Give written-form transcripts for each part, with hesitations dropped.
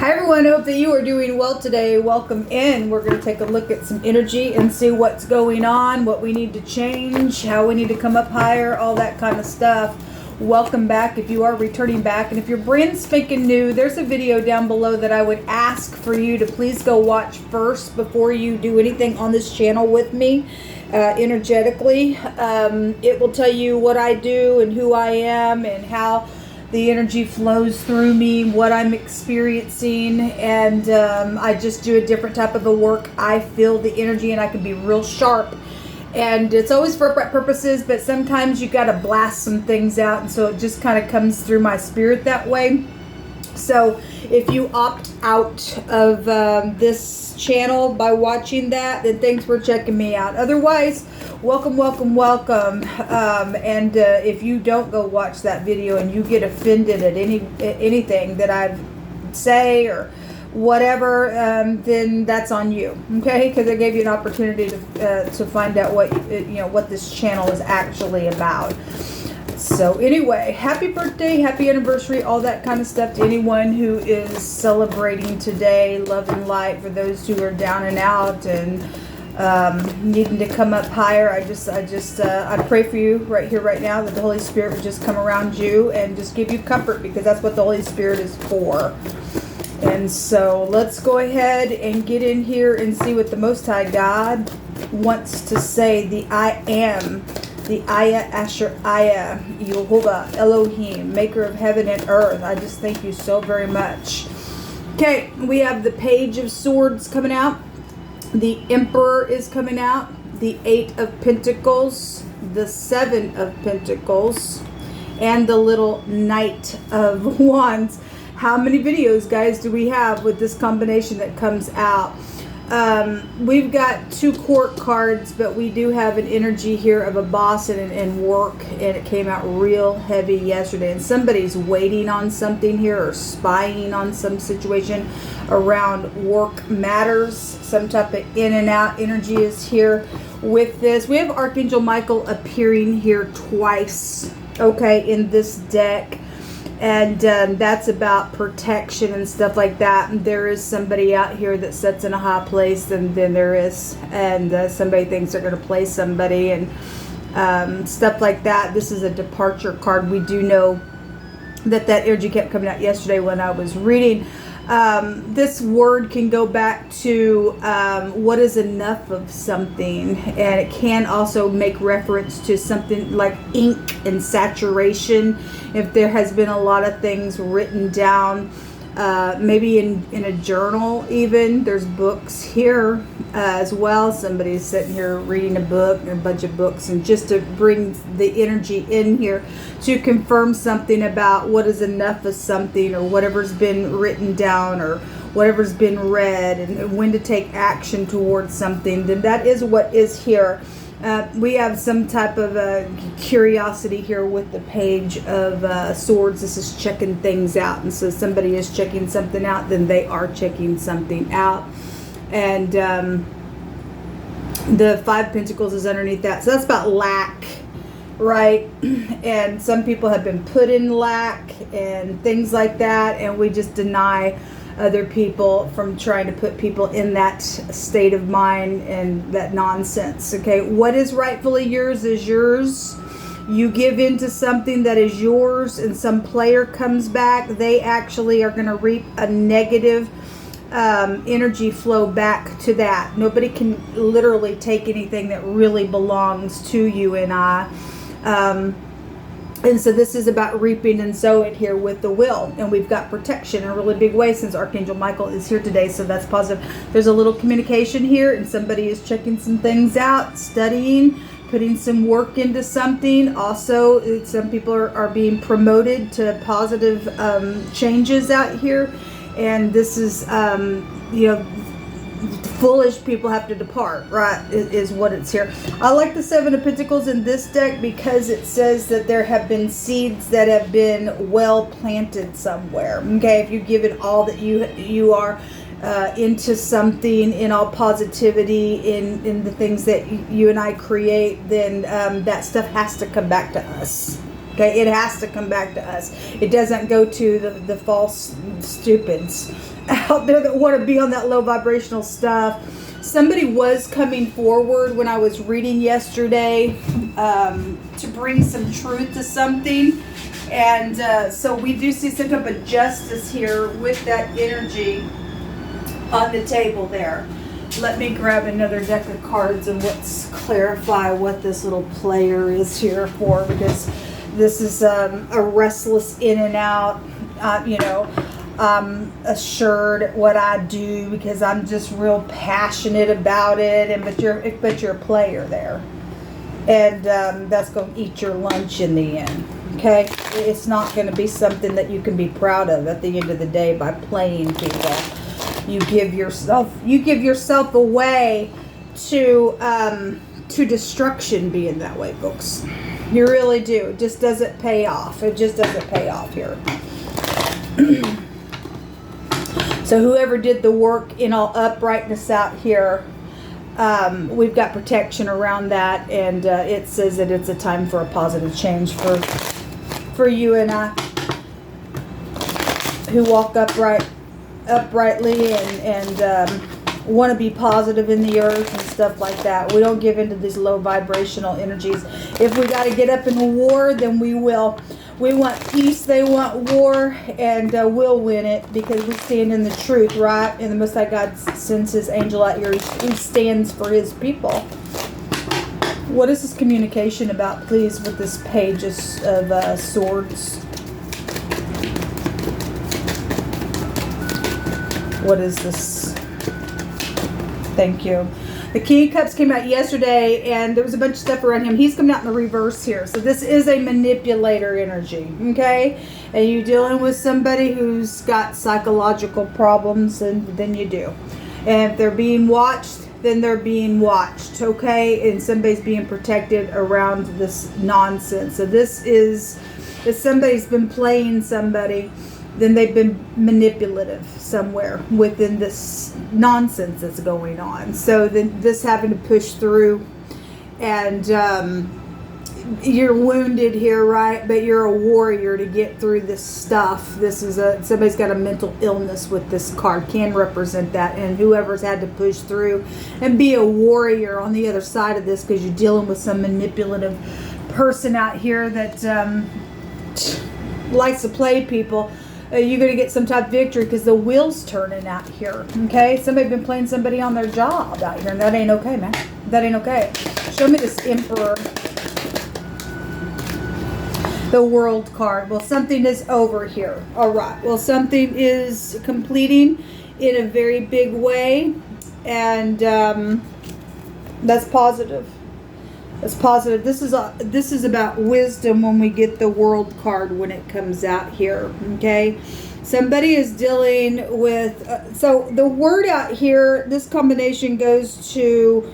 Hi everyone, hope that you are doing well today. Welcome in. We're going to take a look at some energy and see what's going on, what we need to change, how we need to come up higher, all that kind of stuff. Welcome back if you are returning back. And if you're brand spanking new, there's a video down below that I would ask for you to please go watch first before you do anything on this channel with me. Energetically. It will tell you what I do and who I am and how the energy flows through me, what I'm experiencing, and I just do a different type of a work. I feel the energy and I can be real sharp, and it's always for purposes, but sometimes you got to blast some things out, and so it just kind of comes through my spirit that way. So if you opt out of this channel by watching that, then thanks for checking me out. Otherwise, welcome. And if you don't go watch that video and you get offended at anything that I say or whatever, then that's on you, okay? Because I gave you an opportunity to find out what this channel is actually about. So anyway, happy birthday, happy anniversary, all that kind of stuff to anyone who is celebrating today. Love and light for those who are down and out and needing to come up higher. I pray for you right here, right now, that the Holy Spirit would just come around you and just give you comfort, because that's what the Holy Spirit is for. And so let's go ahead and get in here and see what the Most High God wants to say. The I Am. The Aya Asher Aya, Yehovah, Elohim, maker of heaven and earth. I just thank you so very much. Okay, we have the Page of Swords coming out. The Emperor is coming out. The Eight of Pentacles. The Seven of Pentacles. And the little Knight of Wands. How many videos, guys, do we have with this combination that comes out? We've got two court cards, but we do have an energy here of a boss and work, and it came out real heavy yesterday, and somebody's waiting on something here or spying on some situation around work matters. Some type of in and out energy is here with this. We have Archangel Michael appearing here twice, okay, in this deck. And that's about protection and stuff like that. And there is somebody out here that sits in a high place, and then there is, and somebody thinks they're going to play somebody and stuff like that. This is a departure card. We do know that energy kept coming out yesterday when I was reading. This word can go back to what is enough of something, and it can also make reference to something like ink and saturation. If there has been a lot of things written down, maybe in a journal even. There's books here as well. Somebody's sitting here reading a book or a bunch of books, and just to bring the energy in here to confirm something about what is enough of something, or whatever's been written down, or whatever's been read, and when to take action towards something, then that is what is here. We have some type of curiosity here with the Page of Swords. This is checking things out. And so somebody is checking something out, then they are checking something out. And the Five of Pentacles is underneath that. So that's about lack, right? And some people have been put in lack and things like that. And we just deny other people from trying to put people in that state of mind and that nonsense. Okay, what is rightfully yours is yours. You give into something that is yours, and some player comes back, they actually are going to reap a negative energy flow back to that. Nobody can literally take anything that really belongs to you and I. And so this is about reaping and sowing here with the Will. And we've got protection in a really big way since Archangel Michael is here today. So that's positive. There's a little communication here, and somebody is checking some things out, studying, putting some work into something. Also, some people are being promoted to positive changes out here. And this is, foolish people have to depart, right, is what it's here. I like the Seven of Pentacles in this deck because it says that there have been seeds that have been well planted somewhere. Okay, if you give it all that you are into something, in all positivity, in the things that you and I create, then that stuff has to come back to us. Okay, it has to come back to us. It doesn't go to the false stupids out there that want to be on that low vibrational stuff. Somebody was coming forward when I was reading yesterday to bring some truth to something. And so we do see some type of justice here with that energy on the table there. Let me grab another deck of cards and let's clarify what this little player is here for, because this is a restless in and out, assured what I do because I'm just real passionate about it, and but you're a player there, and that's going to eat your lunch in the end. Okay, it's not going to be something that you can be proud of at the end of the day by playing people. You give yourself away to destruction being that way, folks. You really do. It just doesn't pay off. It just doesn't pay off here. So whoever did the work in all uprightness out here, we've got protection around that, and it says that it's a time for a positive change for you and I, who walk uprightly and want to be positive in the earth and stuff like that. We don't give into these low vibrational energies. If we got to get up in war, then we will. We want peace, they want war, and we'll win it because we stand in the truth, right? And the Most High God sends His angel out here. He stands for His people. What is this communication about, please, with this page of swords? What is this? Thank you. The King of Cups came out yesterday, and there was a bunch of stuff around him. He's coming out in the reverse here. So this is a manipulator energy, okay? And you're dealing with somebody who's got psychological problems, and then you do. And if they're being watched, then they're being watched, okay? And somebody's being protected around this nonsense. So this is, if somebody's been playing somebody, then they've been manipulative somewhere within this nonsense that's going on. So then this having to push through, and you're wounded here, right? But you're a warrior to get through this stuff. This is somebody's got a mental illness with this card, can represent that, and whoever's had to push through and be a warrior on the other side of this, because you're dealing with some manipulative person out here that likes to play people. You're going to get some type of victory because the wheel's turning out here, okay? Somebody's been playing somebody on their job out here, and that ain't okay, man. That ain't okay. Show me this Emperor. The World card. Well, something is over here. All right. Well, something is completing in a very big way, and that's positive. That's positive. This is about wisdom when we get the World card when it comes out here. Okay, somebody is dealing with. So the word out here, this combination goes to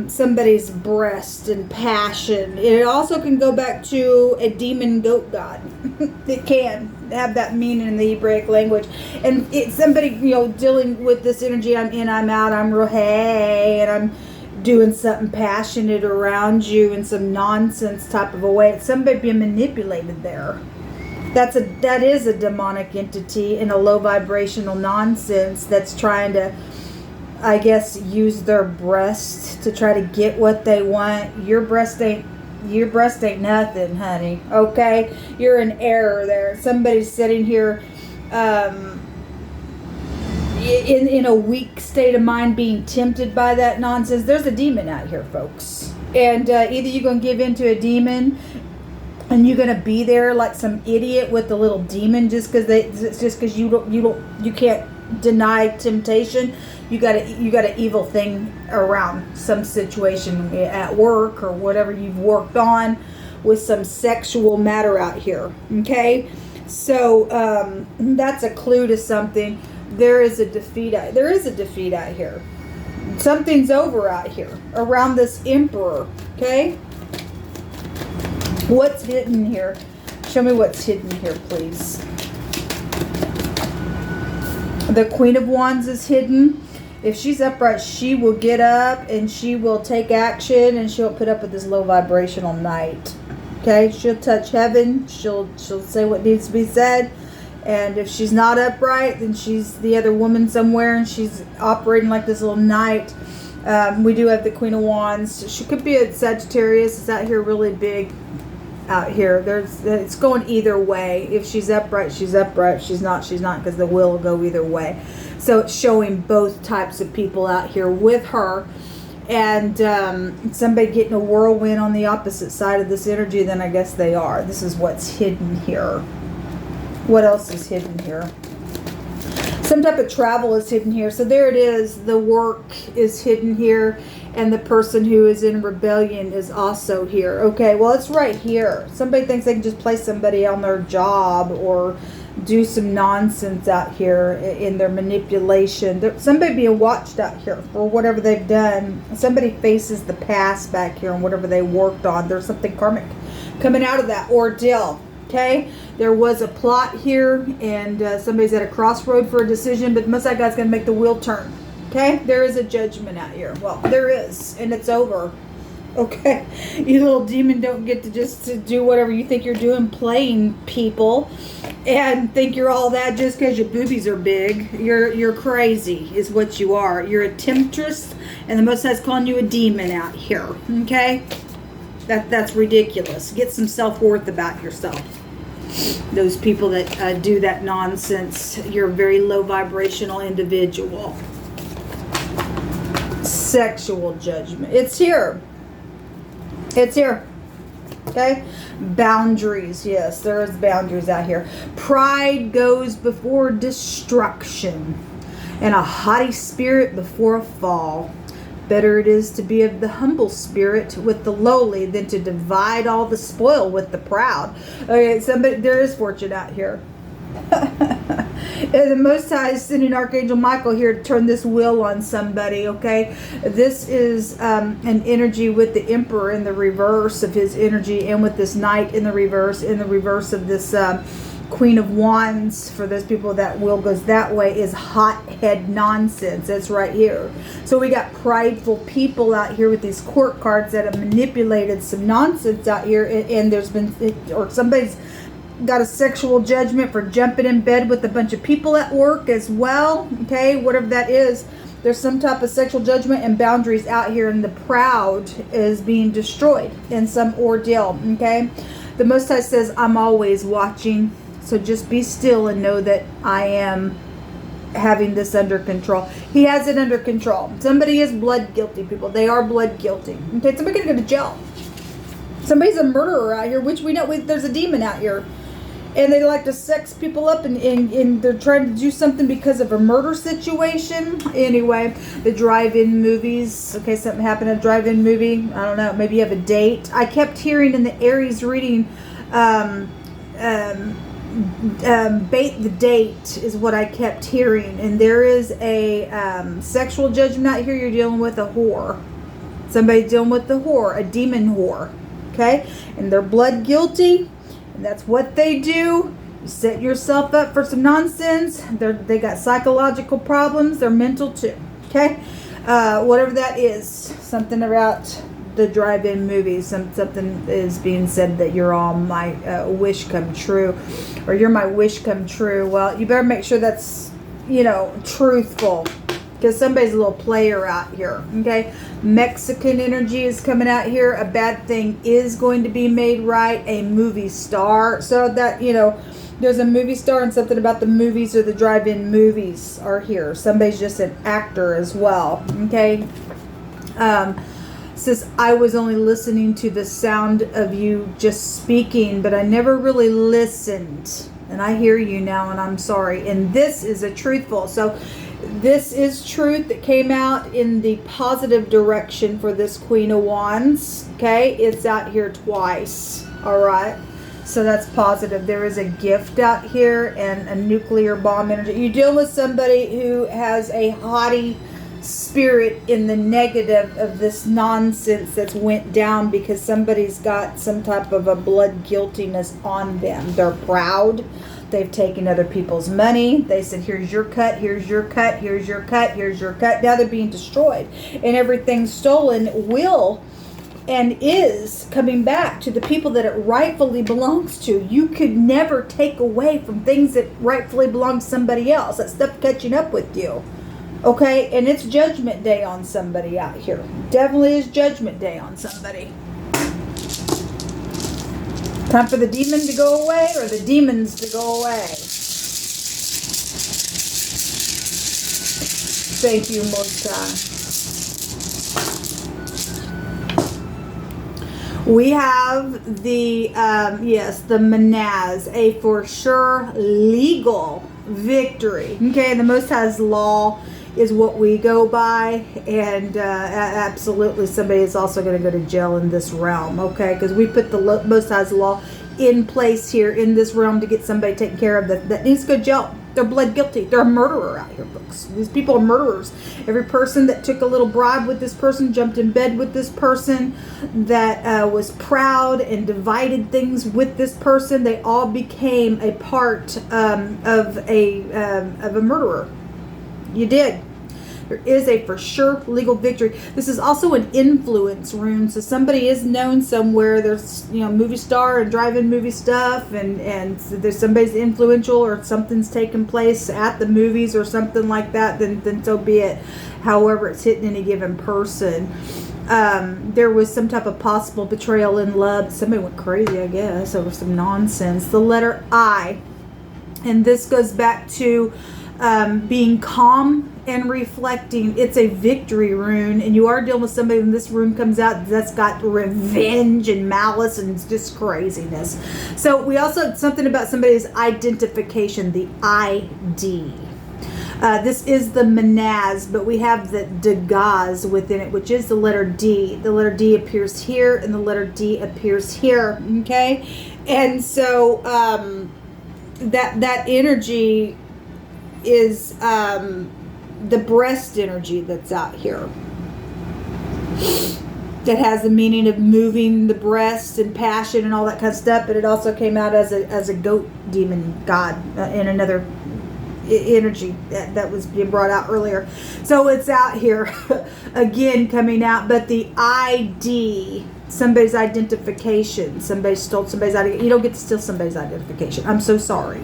somebody's breast and passion. It also can go back to a demon goat god. It can have that meaning in the Hebraic language, and it's somebody dealing with this energy. I'm in, I'm out, I'm real hey, and I'm doing something passionate around you in some nonsense type of a way. It's somebody being manipulated there. That is a demonic entity in a low vibrational nonsense that's trying to, I guess, use their breast to try to get what they want. Your breast ain't nothing, honey. Okay, you're in error there. Somebody's sitting here in a weak state of mind, being tempted by that nonsense. There's a demon out here, folks, and either you're going to give in to a demon, and you're going to be there like some idiot with the little demon just because you can't deny temptation. You got an evil thing around some situation at work or whatever you've worked on with some sexual matter out here. Okay, so that's a clue to something. There is a defeat out here. Something's over out here around this Emperor. Okay, what's hidden here? Show me what's hidden here, please. The Queen of Wands is hidden. If she's upright, she will get up and she will take action, and she'll put up with this low vibrational night. Okay, she'll touch heaven. She'll say what needs to be said. And if she's not upright, then she's the other woman somewhere, and she's operating like this little knight. We do have the Queen of Wands. She could be a Sagittarius. It's out here really big out here. It's going either way. If she's upright, she's upright. If she's not, because the wheel will go either way. So it's showing both types of people out here with her. And somebody getting a whirlwind on the opposite side of this energy, then I guess they are. This is what's hidden here. What else is hidden here? Some type of travel is hidden here. So there it is. The work is hidden here. And the person who is in rebellion is also here. Okay, well, it's right here. Somebody thinks they can just place somebody on their job or do some nonsense out here in their manipulation. Somebody being watched out here for whatever they've done. Somebody faces the past back here and whatever they worked on. There's something karmic coming out of that ordeal. Okay, there was a plot here, and somebody's at a crossroad for a decision, but most of that guy's going to make the wheel turn. Okay, there is a judgment out here. Well, there is, and it's over. Okay, you little demon don't get to just to do whatever you think you're doing, playing people, and think you're all that just because your boobies are big. You're crazy, is what you are. You're a temptress, and the Most High's calling you a demon out here. Okay, that's ridiculous. Get some self-worth about yourself. Those people that do that nonsense, you're a very low vibrational individual. Sexual judgment. It's here. It's here. Okay? Boundaries. Yes, there is boundaries out here. Pride goes before destruction, and a haughty spirit before a fall. Better it is to be of the humble spirit with the lowly than to divide all the spoil with the proud. Okay, there is fortune out here. And the Most High is sending Archangel Michael here to turn this wheel on somebody, okay? This is an energy with the Emperor in the reverse of his energy, and with this Knight in the reverse of this Queen of Wands. For those people, that wheel goes that way, is hothead nonsense. That's right here. So we got prideful people out here with these court cards that have manipulated some nonsense out here, and there's been, or somebody's got a sexual judgment for jumping in bed with a bunch of people at work as well. Okay, whatever that is, there's some type of sexual judgment and boundaries out here, and the proud is being destroyed in some ordeal. Okay, the Most High says, I'm always watching, so just be still and know that I am having this under control. He has it under control. Somebody is blood guilty, people. They are blood guilty. Okay, somebody gonna go to jail. Somebody's a murderer out here, which we know there's a demon out here. And they like to sex people up, and they're trying to do something because of a murder situation. Anyway, the drive-in movies. Okay, something happened at a drive-in movie. I don't know. Maybe you have a date. I kept hearing in the Aries reading, bait the date is what I kept hearing. And there is a sexual judgment out here. You're dealing with a whore. Somebody dealing with the whore, a demon whore. Okay? And they're blood guilty. And that's what they do. You set yourself up for some nonsense. They got psychological problems. They're mental too. Okay? Whatever that is. Something about the drive-in movies. Something is being said that you're all my wish come true. Or you're my wish come true. Well, you better make sure that's, truthful. Because somebody's a little player out here, okay? Mexican energy is coming out here. A bad thing is going to be made right. A movie star. So that, there's a movie star, and something about the movies or the drive-in movies are here. Somebody's just an actor as well, okay? Says, I was only listening to the sound of you just speaking, but I never really listened. And I hear you now, and I'm sorry. And this is a truthful. So this is truth that came out in the positive direction for this Queen of Wands. Okay, it's out here twice. All right, so that's positive. There is a gift out here and a nuclear bomb energy. You deal with somebody who has a haughty spirit in the negative of this nonsense that's went down because somebody's got some type of a blood guiltiness on them. They're proud. They've taken other people's money. They said, here's your cut, here's your cut, here's your cut, here's your cut. Now they're being destroyed. And everything stolen will and is coming back to the people that it rightfully belongs to. You could never take away from things that rightfully belong to somebody else. That stuff catching up with you. Okay? And it's Judgment Day on somebody out here. Definitely is Judgment Day on somebody. Time for the demon to go away or the demons to go away. Thank you, Most High. We have the, yes, the Manaz, a for sure legal victory. Okay, the Most High's law is what we go by, and absolutely somebody is also going to go to jail in this realm, okay, because we put the Most High's law in place here in this realm to get somebody taken care of that needs to go to jail. They're blood guilty. They're a murderer out here, folks. These people are murderers. Every person that took a little bribe with this person, jumped in bed with this person, that was proud and divided things with this person, they all became a part of a murderer. You did. There is a for sure legal victory. This is also an influence rune. So somebody is known somewhere. There's, movie star and drive-in movie stuff, and there's somebody's influential, or something's taking place at the movies or something like that, then so be it. However, it's hitting any given person. There was some type of possible betrayal in love. Somebody went crazy, I guess, over some nonsense. The letter I. And this goes back to being calm and reflecting. It's a victory rune, and you are dealing with somebody when this rune comes out that's got revenge and malice and just craziness. So we also have something about somebody's identification, the ID. This is the Manaz, but we have the Dagaz within it, which is the letter D. The letter D appears here, and the letter D appears here. Okay, and so that energy is the breast energy that's out here. That has the meaning of moving the breast and passion and all that kind of stuff, but it also came out as a goat demon god in another energy that was being brought out earlier. So it's out here again coming out, but the ID, somebody's identification, somebody stole somebody's identification. You don't get to steal somebody's identification. I'm so sorry.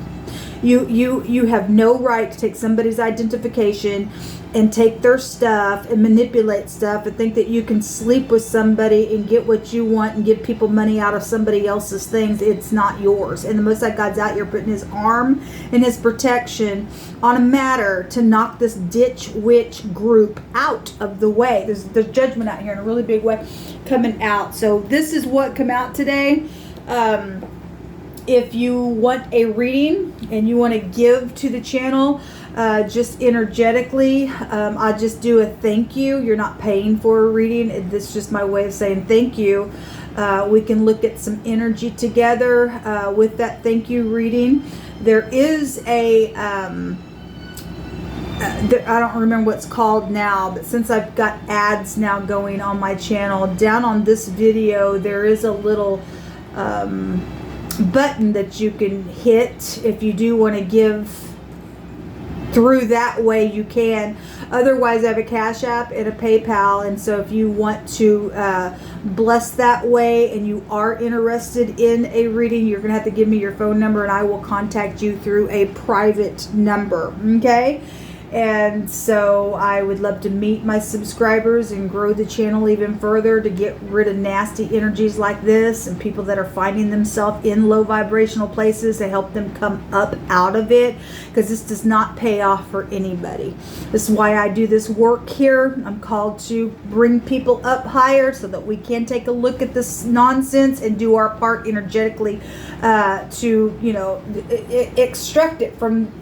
You have no right to take somebody's identification and take their stuff and manipulate stuff and think that you can sleep with somebody and get what you want and give people money out of somebody else's things. It's not yours. And the Most High God's out here putting his arm and his protection on a matter to knock this ditch witch group out of the way. There's judgment out here in a really big way coming out. So this is what come out today. If you want a reading and you want to give to the channel, just energetically, I just do a thank you. You're not paying for a reading. This is just my way of saying thank you. We can look at some energy together with that thank you reading. There is a, I don't remember what it's called now, but since I've got ads now going on my channel, down on this video, there is a little button that you can hit if you do want to give through that way. You can. Otherwise, I have a Cash App and a PayPal, and so if you want to bless that way and you are interested in a reading, you're gonna have to give me your phone number and I will contact you through a private number. Okay? And so I would love to meet my subscribers and grow the channel even further to get rid of nasty energies like this and people that are finding themselves in low vibrational places, to help them come up out of it, because this does not pay off for anybody. This is why I do this work here. I'm called to bring people up higher so that we can take a look at this nonsense and do our part energetically to, extract it from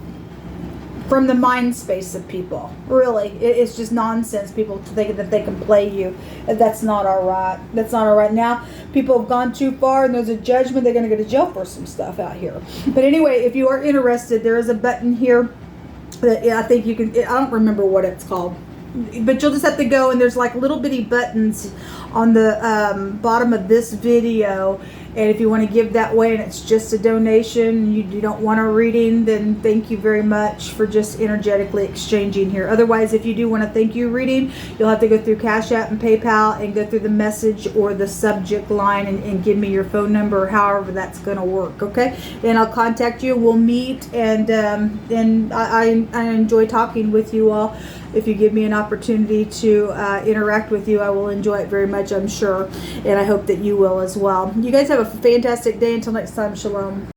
the mind space of people. Really, it's just nonsense. People thinking that they can play you. That's not all right. That's not all right. Now, people have gone too far and there's a judgment. They're going to go to jail for some stuff out here. But anyway, if you are interested, there is a button here that I think you can, I don't remember what it's called, but you'll just have to go, and there's like little bitty buttons on the bottom of this video, And if you want to give that way and it's just a donation, you don't want a reading, then thank you very much for just energetically exchanging here. Otherwise, if you do want a thank you reading, you'll have to go through Cash App and PayPal and go through the message or the subject line and give me your phone number, or however that's going to work, okay? Then I'll contact you, we'll meet, and I enjoy talking with you all. If you give me an opportunity to interact with you, I will enjoy it very much, I'm sure, and I hope that you will as well. You guys have a fantastic day. Until next time, shalom.